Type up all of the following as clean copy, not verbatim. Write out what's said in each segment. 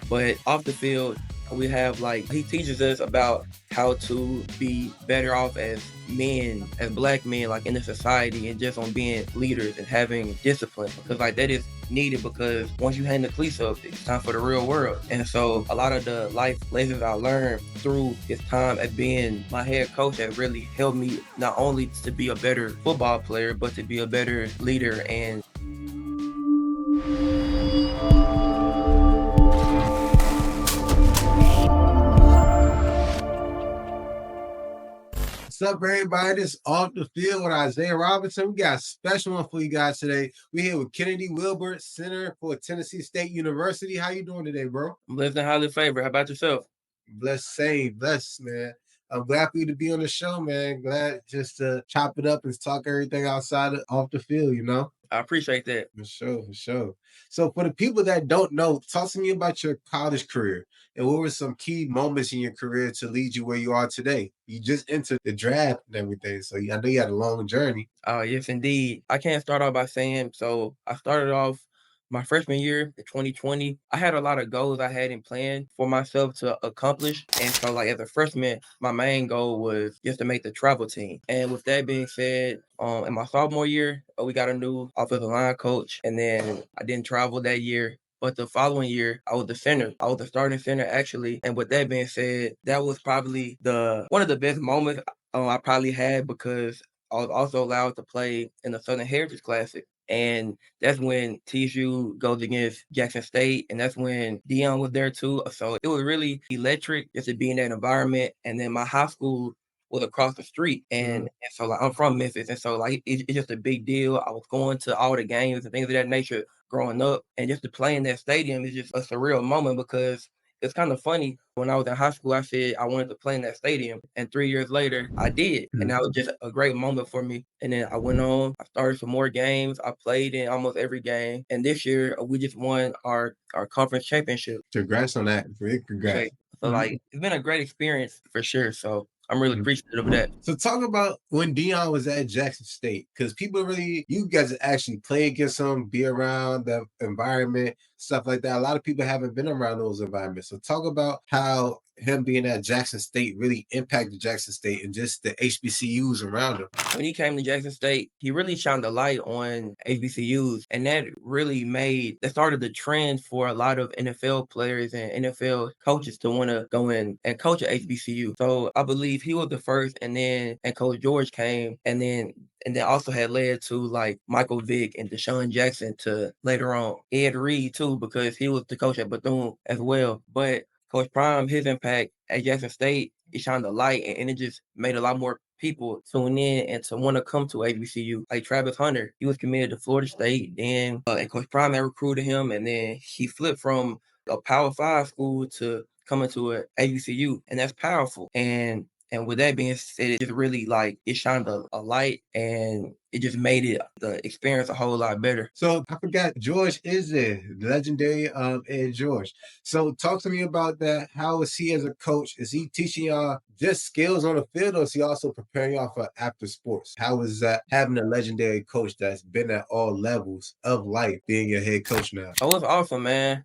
But off the field, we have he teaches us about how to be better off as men, as black men, in the society, and just on being leaders and having discipline, because that is needed, because once you hang the cleats up, it's time for the real world. And so a lot of the life lessons I learned through this time as being my head coach has really helped me not only to be a better football player, but to be a better leader. And What's up, everybody? This is Off the Field with Isaiah Robinson. We got a special one for you guys today. We're here with Kennedy Wilbert, Center for Tennessee State University. How you doing today, bro? I'm living in highly favored. How about yourself? Blessed, man. I'm glad for you to be on the show, man. Glad just to chop it up and talk everything outside of off the field, you know? I appreciate that. For sure. So for the people that don't know, talk to me about your college career and what were some key moments in your career to lead you where you are today? You just entered the draft and everything, so I know you had a long journey. Yes, indeed. I can't start off by saying, so I started off my freshman year in 2020. I had a lot of goals I hadn't planned for myself to accomplish. And so as a freshman, my main goal was just to make the travel team. And with that being said, in my sophomore year, we got a new offensive line coach, and then I didn't travel that year. But the following year, I was the center. I was the starting center, actually. And with that being said, that was probably one of the best moments I probably had, because I was also allowed to play in the Southern Heritage Classic. And that's when TSU goes against Jackson State, and that's when Deion was there too. So it was really electric just to be in that environment. And then my high school was across the street, and so I'm from Memphis, and so it's just a big deal. I was going to all the games and things of that nature growing up, and just to play in that stadium is just a surreal moment, because it's kind of funny. When I was in high school, I said I wanted to play in that stadium, and 3 years later, I did, and that was just a great moment for me. And then I went on, I started some more games. I played in almost every game, and this year we just won our conference championship. Congrats on that. Big congrats. Okay. So it's been a great experience for sure. So I'm really appreciative of that. So talk about when Deion was at Jackson State, because you guys actually play against him, be around the environment, stuff like that. A lot of people haven't been around those environments. So talk about how him being at Jackson State really impacted Jackson State and just the HBCUs around him. When he came to Jackson State, he really shined a light on HBCUs, and that really that started the trend for a lot of NFL players and NFL coaches to want to go in and coach at HBCU. So I believe he was the first, and Coach George came, and then also had led to Michael Vick and Deshaun Jackson, to later on Ed Reed too, because he was the coach at Bethune as well. But Coach Prime, his impact at Jackson State, it shined a light, and it just made a lot more people tune in and to want to come to HBCU. Like Travis Hunter, he was committed to Florida State, then and Coach Prime had recruited him, and then he flipped from a Power 5 school to coming to a HBCU, and that's powerful. And with that being said, it just really it shined a light, and it just made the experience a whole lot better. So I forgot, George is there, the legendary Ed George. So talk to me about that. How is he as a coach? Is he teaching y'all just skills on the field, or is he also preparing y'all for after sports? How is that having a legendary coach that's been at all levels of life being your head coach now? Oh, it's awesome, man.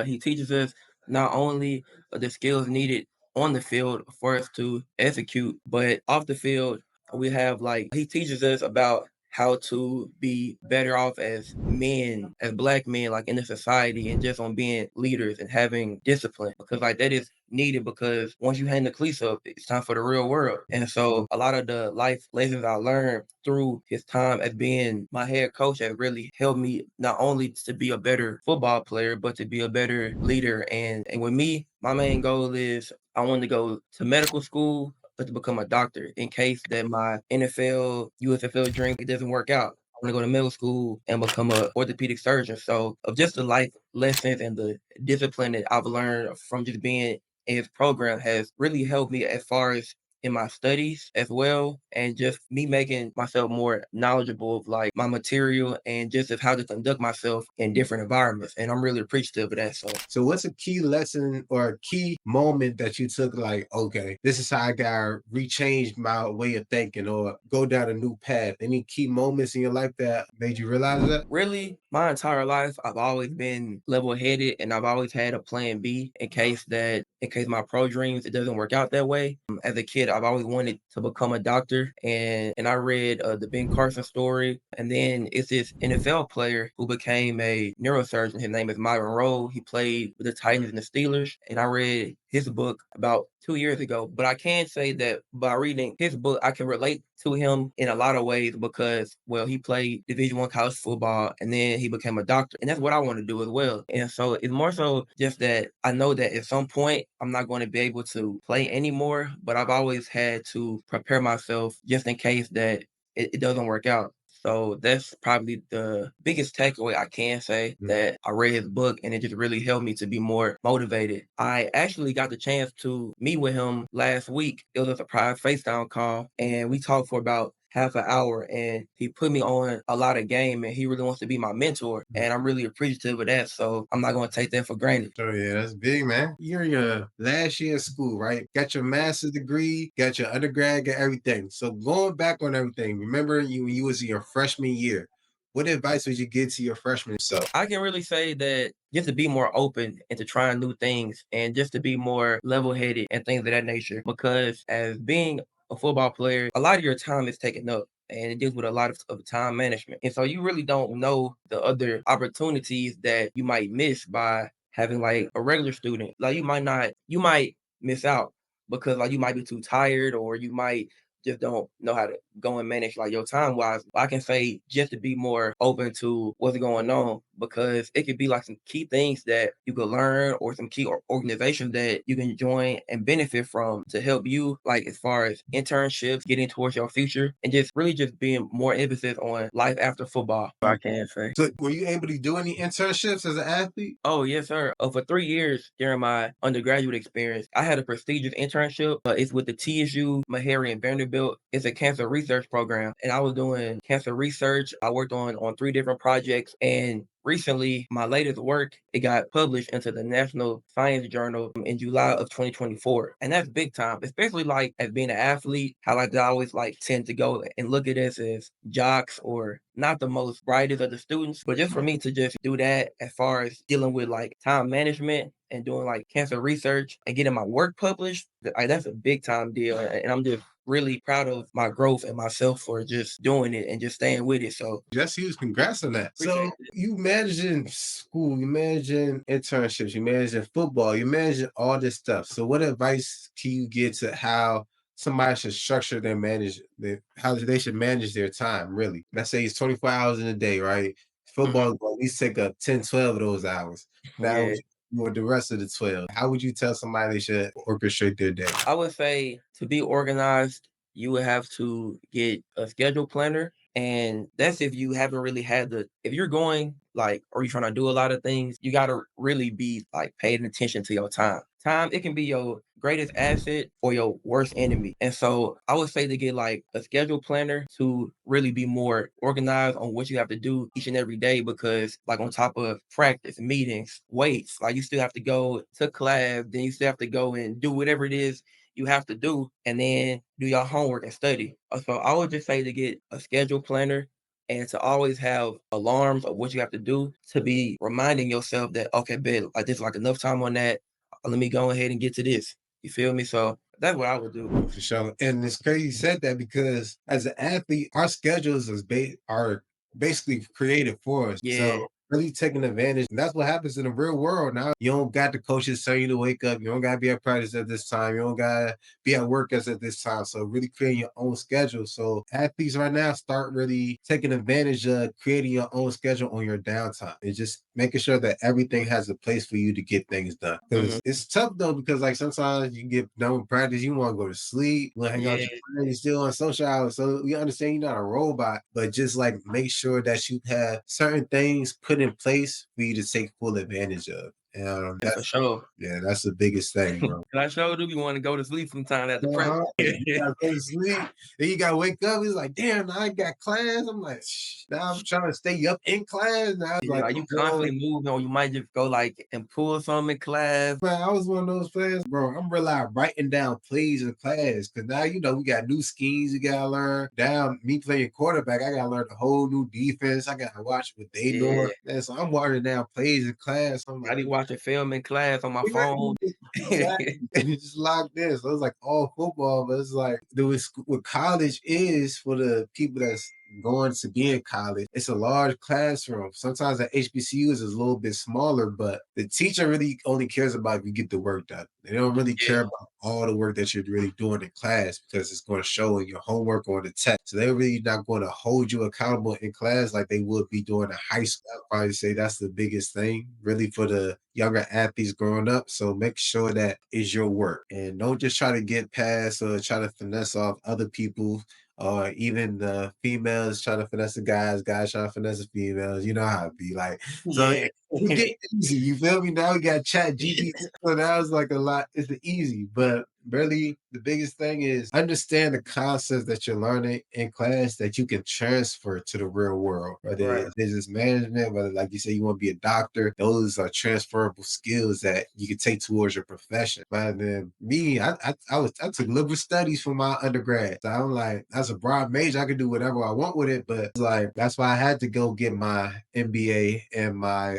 He teaches us not only the skills needed on the field for us to execute, but off the field, we have he teaches us about how to be better off as men, as black men, in the society, and just on being leaders and having discipline, because that is needed, because once you hang the cleats up, it's time for the real world. And so a lot of the life lessons I learned through his time as being my head coach has really helped me not only to be a better football player, but to be a better leader. And with me, my main goal is I want to go to medical school, but to become a doctor, in case that my USFL dream doesn't work out. I want to go to medical school and become an orthopedic surgeon. So of just the life lessons and the discipline that I've learned from just being in his program has really helped me as far as in my studies as well, and just me making myself more knowledgeable of my material and just of how to conduct myself in different environments. And I'm really appreciative of that. So what's a key lesson or a key moment that you took, okay, this is how I gotta rechange my way of thinking or go down a new path? Any key moments in your life that made you realize that? Really, My entire life, I've always been level-headed, and I've always had a plan B in case my pro dreams, it doesn't work out that way. As a kid, I've always wanted to become a doctor, and I read the Ben Carson story, and then it's this NFL player who became a neurosurgeon. His name is Myron Rowe. He played with the Titans and the Steelers, and I read his book about 2 years ago. But I can say that by reading his book, I can relate to him in a lot of ways because, well, he played Division I college football and then he became a doctor. And that's what I want to do as well. And so it's more so just that I know that at some point I'm not going to be able to play anymore, but I've always had to prepare myself just in case that it doesn't work out. So that's probably the biggest takeaway I can say, that I read his book and it just really helped me to be more motivated. I actually got the chance to meet with him last week. It was a surprise FaceTime call and we talked for about half an hour, and he put me on a lot of game, and he really wants to be my mentor, and I'm really appreciative of that. So I'm not going to take that for granted. Oh yeah, that's big, man. You're in your last year of school, right? Got your master's degree, got your undergrad, got everything. So going back on everything, remember you was in your freshman year. What advice would you give to your freshman self? I can really say that just to be more open and to try new things and just to be more level-headed and things of that nature. Because as being a football player, a lot of your time is taken up and it deals with a lot of time management. And so you really don't know the other opportunities that you might miss by having like a regular student. Like you might miss out because like you might be too tired or you might just don't know how to go and manage like your time wise. I can say just to be more open to what's going on because it could be like some key things that you could learn or some key organizations that you can join and benefit from to help you like as far as internships, getting towards your future and just really just being more emphasis on life after football, I can say. So were you able to do any internships as an athlete? Oh, yes, sir. For 3 years during my undergraduate experience, I had a prestigious internship. It's with the TSU 𝗵𝗵𝗴 and Vanderbilt. It's a cancer research program. And I was doing cancer research. I worked on 3 different projects. And recently, my latest work, it got published into the National Science Journal in July of 2024. And that's big time, especially like as being an athlete, how like I always like tend to go and look at us as jocks or not the most brightest of the students. But just for me to just do that as far as dealing with like time management and doing like cancer research and getting my work published, like that's a big time deal. And I'm just really proud of my growth and myself for just doing it and just staying with it. So That's huge. Congrats on that. So appreciate it. you managing school, you managing internships, you managing football, you managing all this stuff. So what advice can you give to how somebody should structure how they should manage their time, really? Let's say it's 24 hours in a day, right? Football will at least take up 10, 12 of those hours. Now Yeah. for the rest of the 12. How would you tell somebody they should orchestrate their day? I would say to be organized, you would have to get a schedule planner. And that's if you haven't really if you're going like, or you're trying to do a lot of things, you got to really be like paying attention to your time. Time, it can be your greatest asset or your worst enemy. And so I would say to get like a schedule planner to really be more organized on what you have to do each and every day because like on top of practice, meetings, weights, like you still have to go to class, then you still have to go and do whatever it is you have to do and then do your homework and study. So I would just say to get a schedule planner and to always have alarms of what you have to do to be reminding yourself that, okay, bet like this like enough time on that. Let me go ahead and get to this. You feel me? So that's what I would do. For sure. And it's crazy you said that because as an athlete, our schedules are basically created for us. Yeah. So really taking advantage. And that's what happens in the real world now. You don't got the coaches tell you to wake up. You don't gotta be at practice at this time. You don't gotta be at work as at this time. So really creating your own schedule. So athletes right now start really taking advantage of creating your own schedule on your downtime. It's just making sure that everything has a place for you to get things done. Because it's tough though, because like sometimes you get done with practice, you want to go to sleep, you want to hang out with Yeah. your friends, you're still on social hours. So we understand you're not a robot, but just like make sure that you have certain things put in place for you to take full advantage of. Yeah, for sure. Yeah, that's the biggest thing, bro. And I sure do be wanting to go to sleep sometimes after practice. You gotta go to sleep. Then you gotta wake up. It's like, damn, now I got class. I'm like, now I'm trying to stay up in class. Now it's Yeah, like, like you oh, constantly moving, or you might just go like and pull something in class. man, I was one of those players, bro. I'm really like writing down plays in class because now we got new schemes you gotta learn. Now me playing quarterback, I gotta learn a whole new defense. I gotta watch what they Yeah, doing. And so I'm writing down plays in class. I'm I like, be watching film in class on my phone. exactly. And it's just locked in. So it's like all football, but it's like what college is for the people that's going to be in college. It's a large classroom. Sometimes at HBCUs is a little bit smaller, but the teacher really only cares about if you get the work done. They don't really Yeah, care about all the work that you're really doing in class because it's going to show in your homework or the test. So they're really not going to hold you accountable in class like they would be doing in high school. I'd probably say that's the biggest thing really for the younger athletes growing up. So make sure that is your work and don't just try to get past or try to finesse off other people or even the females trying to finesse the guys trying to finesse the females. You know how it be like. So yeah, it get easy. You feel me? Now we got chat GPT. So now it's like a lot. It's easy, but really the biggest thing is understand the concepts that you're learning in class that you can transfer to the real world, whether right. it's business management, whether like you say you want to be a doctor, those are transferable skills that you can take towards your profession. But then me, I took liberal studies for my undergrad. So I'm like, that's a broad major. I can do whatever I want with it. But it's like that's why I had to go get my MBA and my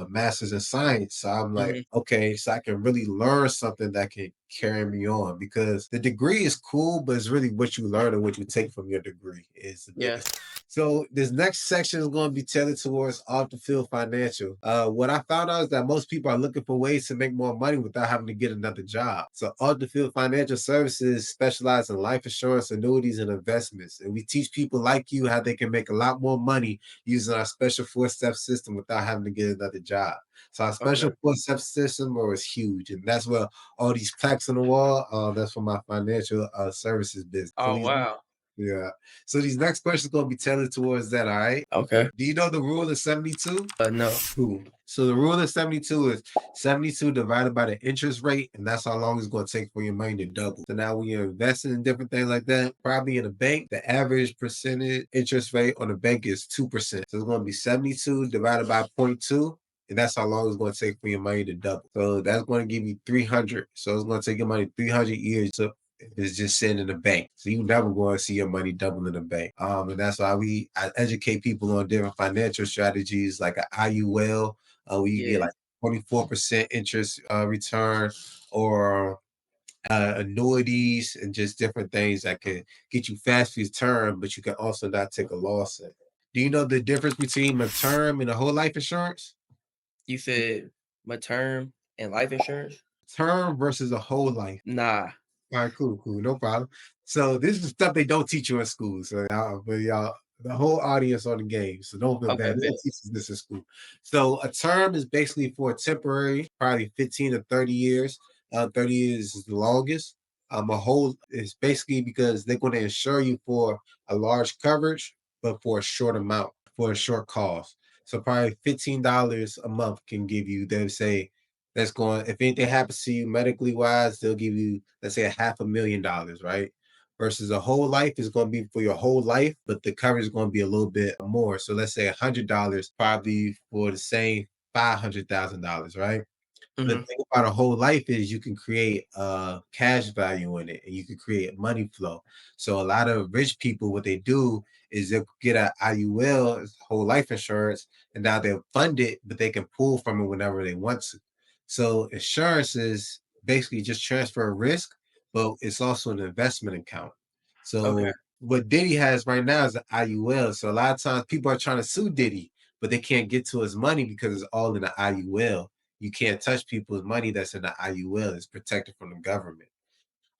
master's in science. So I'm like, Mhm. okay, so I can really learn something that can carry me on because the degree is cool, but it's really what you learn and what you take from your degree is the Yeah. biggest. So this next section is going to be tailored towards off the field financial. What I found out is that most people are looking for ways to make more money without having to get another job. So off the field financial services specialize in life insurance, annuities, and investments. And we teach people like you how they can make a lot more money using our special 4-step system without having to get another job. So our Okay. special 4-step system is huge. And that's where all these plaques on the wall, that's for my financial services business. So Oh wow. yeah. So these next questions going to be tailored towards that, all right? Okay. Do you know the rule of 72? No. Cool. So the rule of 72 is 72 divided by the interest rate, and that's how long it's going to take for your money to double. So now when you're investing in different things like that, probably in a bank, the average percentage interest rate on the bank is 2%. So it's going to be 72 divided by 0.2. And that's how long it's going to take for your money to double. So that's going to give you 300. So it's going to take your money 300 years to it's just sitting in the bank. So you never going to see your money double in the bank. And that's why I educate people on different financial strategies like an IUL, where you get Yeah. like 24% interest return or annuities and just different things that can get you fast return, but you can also not take a loss in. Do you know the difference between a term and a whole life insurance? You said my term and life insurance? Term versus a whole life. Nah. All right, cool, no problem. So this is stuff they don't teach you in school. So but y'all, the whole audience on the game. So don't feel Okay, bad. They bet. don't teach us this in school. So a term is basically for a temporary, probably 15 to 30 years. 30 years is the longest. A whole is basically because they're going to insure you for a large coverage, but for a short amount, for a short cost. So probably $15 a month can give you, they say, that's going, if anything happens to you medically wise, they'll give you, let's say, $500,000, right? Versus a whole life is going to be for your whole life, but the coverage is going to be a little bit more. So let's say $100 probably for the same $500,000, right? The Mhm. thing about a whole life is you can create cash value in it and you can create money flow. So a lot of rich people, what they do is they'll get an IUL, whole life insurance, and now they'll fund it, but they can pull from it whenever they want to. So insurance is basically just transfer risk, but it's also an investment account. Okay. So what Diddy has right now is an IUL. So a lot of times people are trying to sue Diddy, but they can't get to his money because it's all in the IUL. You can't touch people's money that's in the IUL. It's protected from the government.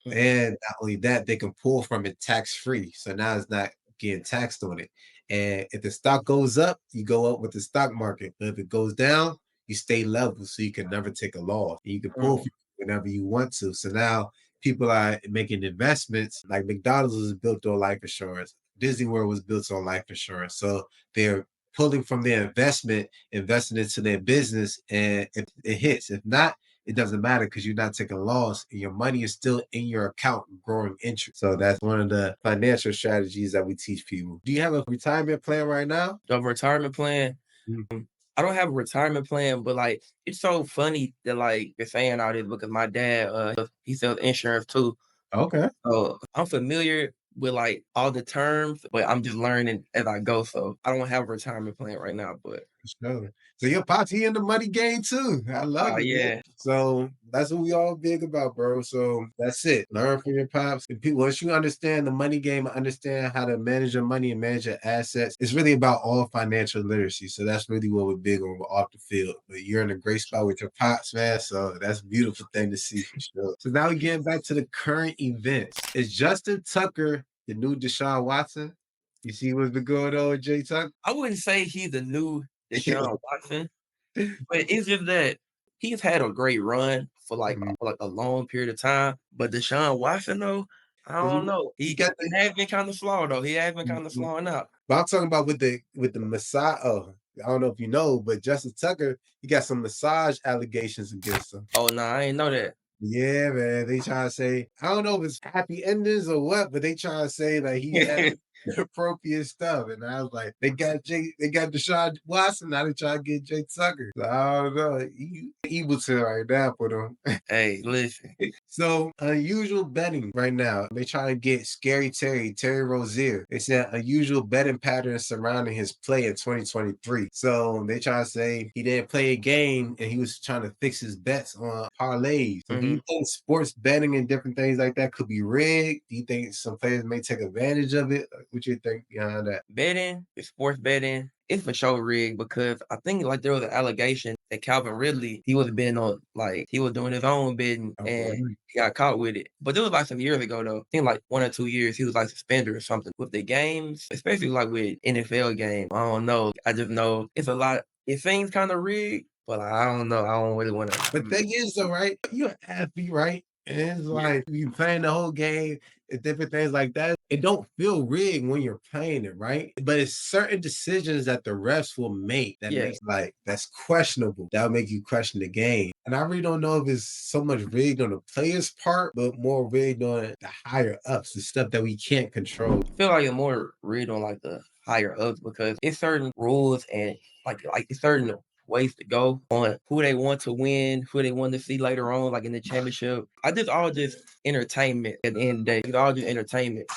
Mhm. And not only that, they can pull from it tax free. So now it's not getting taxed on it. And if the stock goes up, you go up with the stock market. But if it goes down, you stay level so you can never take a loss. And you can pull Mhm. from it whenever you want to. So now people are making investments. Like McDonald's was built on life insurance. Disney World was built on life insurance. So they're pulling from their investment, investing into their business, and if it hits. If not, it doesn't matter because you're not taking a loss and your money is still in your account growing interest. So that's one of the financial strategies that we teach people. Do you have a retirement plan right now? The retirement plan, Mhm. I don't have a retirement plan, but like it's so funny that like you're saying all this because my dad, he sells insurance too. Okay. So I'm familiar with like all the terms, but I'm just learning as I go. So I don't have a retirement plan right now, but Sure. So your pops, he in the money game too. I love it, man. yeah. So that's what we all big about, bro. So that's it. Learn from your pops. And people, once you understand the money game, understand how to manage your money and manage your assets, it's really about all financial literacy. So that's really what we're big on off the field. But you're in a great spot with your pops, man. So that's a beautiful thing to see for sure. So now we're getting back to the current events. Is Justin Tucker the new Deshaun Watson? You see what's been going on with Jay Tucker? I wouldn't say he's the new Deshaun Watson, but it's just that he's had a great run Mhm. for like a long period of time. But Deshaun Watson though, I 'Cause don't know. he got He the has been kind of slow though. He has been kind of Mhm. slowing out. But I'm talking about with the massage. Oh, I don't know if you know, but Justin Tucker, he got some massage allegations against him. Oh no, I ain't know that. Yeah, man. They trying to say, I don't know if it's happy endings or what, but they trying to say like he had inappropriate stuff. And I was like, they got Deshaun Watson, now they trying to get Jay Tucker. So I don't know. He evil to right now for them. Hey, listen. So unusual betting right now. They trying to get Terry Rozier. They said unusual betting patterns surrounding his play in 2023. So they try to say he didn't play a game and he was trying to fix his bets on parlays. So do Mhm. you think sports betting and different things like that could be rigged? Do you think some players may take advantage of it? What you think behind that? Betting, sports betting, it's for sure rigged because I think like there was an allegation that Calvin Ridley, he was betting on like he was doing his own betting Oh, and really? he got caught with it. But it was like some years ago though. I think like 1 or 2 years he was like suspended or something. With the games, especially like with NFL games, I don't know. I just know it's a lot. It seems kind of rigged, but I don't know. I don't really want But to. thing is though, right? You're an athlete, right? And it's Yeah, like you playing the whole game and different things like that. It don't feel rigged when you're playing it, right? But it's certain decisions that the refs will make that yeah. makes like that's questionable. That'll make you question the game. And I really don't know if it's so much rigged on the player's part, but more rigged on the higher ups, the stuff that we can't control. I feel like it's more read on like the higher ups because it's certain rules and like it's certain ways to go on who they want to win, who they want to see later on, like in the championship. I just all just entertainment at the end of the day. It's all just entertainment.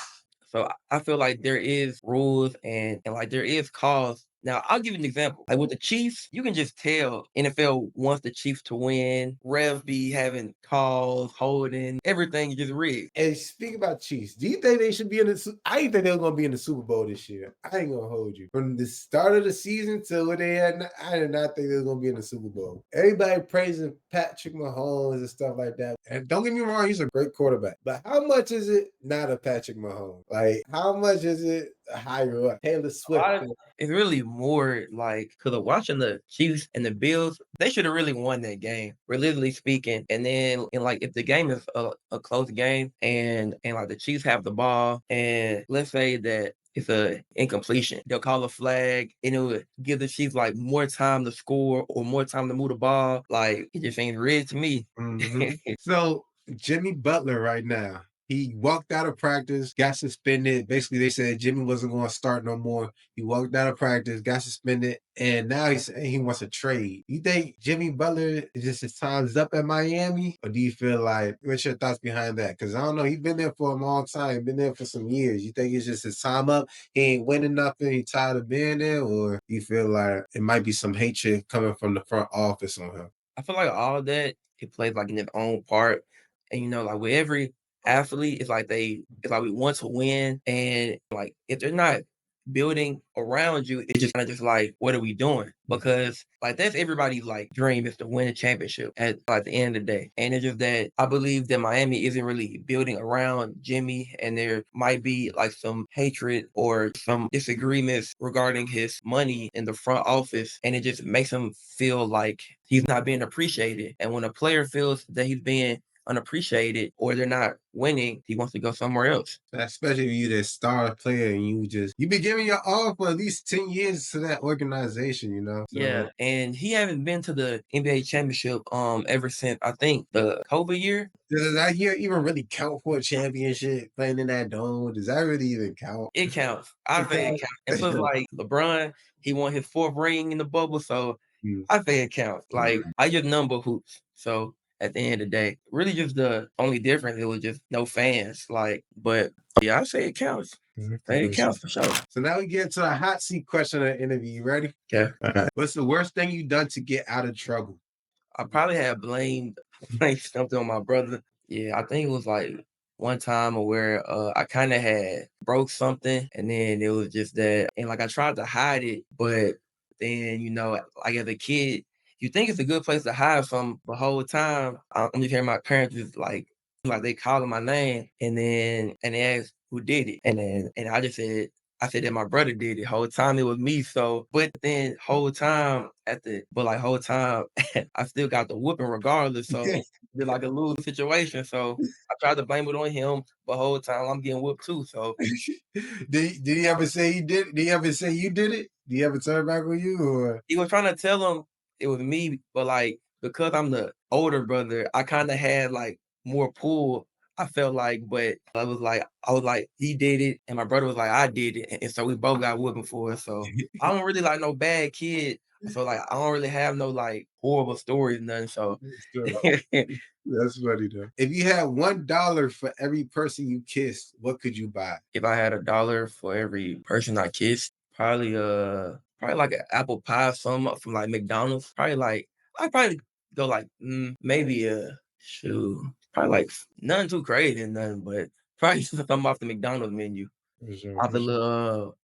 So I feel like there is rules and like there is cause. Now I'll give you an example. Like with the Chiefs, you can just tell NFL wants the Chiefs to win. Refs be having calls, holding, everything is just rigged. And speaking about Chiefs, do you think they should be in the? I didn't think they were going to be in the Super Bowl this year. I ain't gonna hold you. From the start of the season to what they had, I did not think they were going to be in the Super Bowl. Everybody praising Patrick Mahomes and stuff like that. And don't get me wrong, he's a great quarterback. But how much is it not a Patrick Mahomes? Like how much is it higher up? Taylor A Swift. lot of it's really more like because of watching the Chiefs and the Bills, they should have really won that game, realistically speaking. And then, and like if the game is a close game and like the Chiefs have the ball, and let's say that it's a incompletion, they'll call a flag, and it would give the Chiefs like more time to score or more time to move the ball. Like it just ain't rigged to me. Mhm. So Jimmy Butler right now, he walked out of practice, got suspended. Basically, they said Jimmy wasn't going to start no more. He walked out of practice, got suspended, and now he's saying he wants a trade. You think Jimmy Butler is just his time's up at Miami, or do you feel like what's your thoughts behind that? Because I don't know, he's been there for a long time, been there for some years. You think it's just his time up? He ain't winning nothing. He tired of being there, or you feel like it might be some hatred coming from the front office on him? I feel like all that it plays like in its own part, and like with every athlete, it's like we want to win, and like if they're not building around you, it's just kind of just like what are we doing? Because like that's everybody's like dream is to win a championship at like the end of the day, and it's just that I believe that Miami isn't really building around Jimmy, and there might be like some hatred or some disagreements regarding his money in the front office, and it just makes him feel like he's not being appreciated. And when a player feels that he's being unappreciated or they're not winning, he wants to go somewhere else. Especially if you the star player and you been giving your all for at least 10 years to that organization, you know? So, Yeah, and he haven't been to the NBA championship ever since I think the COVID year. does that year even really count for a championship playing in that dome? Does that really even count? It counts. I It say it counts. counts. And plus, like LeBron, he won his 4th ring in the bubble, so Mm, I say it counts. Like mm, I just number hoops. So at the end of the day, really just the only difference it was just no fans. Like, but yeah, I say it counts. Say it for sure. counts for sure. So now we get to the hot seat question of the interview. You ready? Okay. All right. What's the worst thing you done to get out of trouble? I probably had blamed something on my brother. Yeah, I think it was like one time where I kind of had broke something, and then it was just that, and like I tried to hide it, but then like as a kid, you think it's a good place to hide from the whole time. I'm just hearing my parents just like they calling my name, and they asked who did it, and I said that my brother did it. Whole time it was me. So, but then whole time I still got the whooping regardless. So it's like a lose situation. So I tried to blame it on him, but whole time I'm getting whooped too. So Did he ever say he did? Did he ever say you did it? Did he ever turn back on you? Or he was trying to tell him it was me, but like because I'm the older brother, I kind of had like more pull. I felt like, but I was like, he did it, and my brother was like, I did it, and so we both got whooping for it. So I don't really like no bad kid. So like I don't really have no like horrible stories, nothing. So Sure. That's funny though. If you had $1 for every person you kissed, what could you buy? if I had $1 for every person I kissed, probably like an apple pie, some from like McDonald's. I'd probably go like maybe shoot, probably like nothing too crazy and nothing, but probably something off the McDonald's menu, For sure. off the little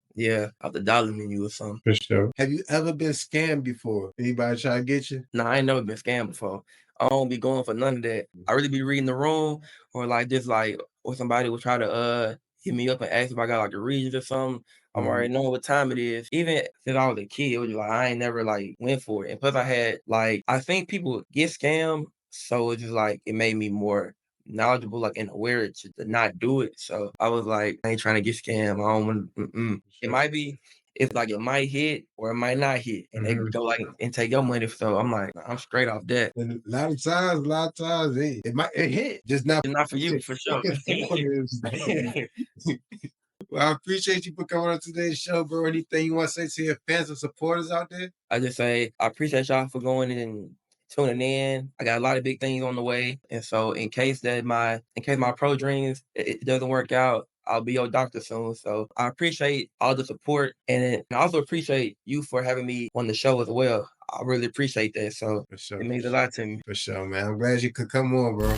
off the dollar menu or something. For sure. Have you ever been scammed before? Anybody try to get you? Nah, I ain't never been scammed before. I don't be going for none of that. I really be reading the room or like just like or somebody will try to hit me up and ask if I got like the regions or something. I'm Mhm. already knowing what time it is. Even since I was a kid, it was just like I ain't never like went for it. And plus I had like I think people get scammed, so it's just like it made me more knowledgeable, like and aware to not do it. So I was like, I ain't trying to get scammed. I don't want it Sure. might be it's like it might hit or it might not hit, and they Mhm. go like and take your money. So I'm like, I'm straight off that. And a lot of times, it hit, just not It's not for you for sure. Well, I appreciate you for coming on today's show, bro. Anything you want to say to your fans and supporters out there? I just say I appreciate y'all for going in and tuning in. I got a lot of big things on the way, and so in case my pro dreams it doesn't work out, I'll be your doctor soon. So I appreciate all the support, and I also appreciate you for having me on the show as well. I really appreciate that. So For sure, it for means a sure. lot to me. For sure, man. I'm glad you could come on, bro.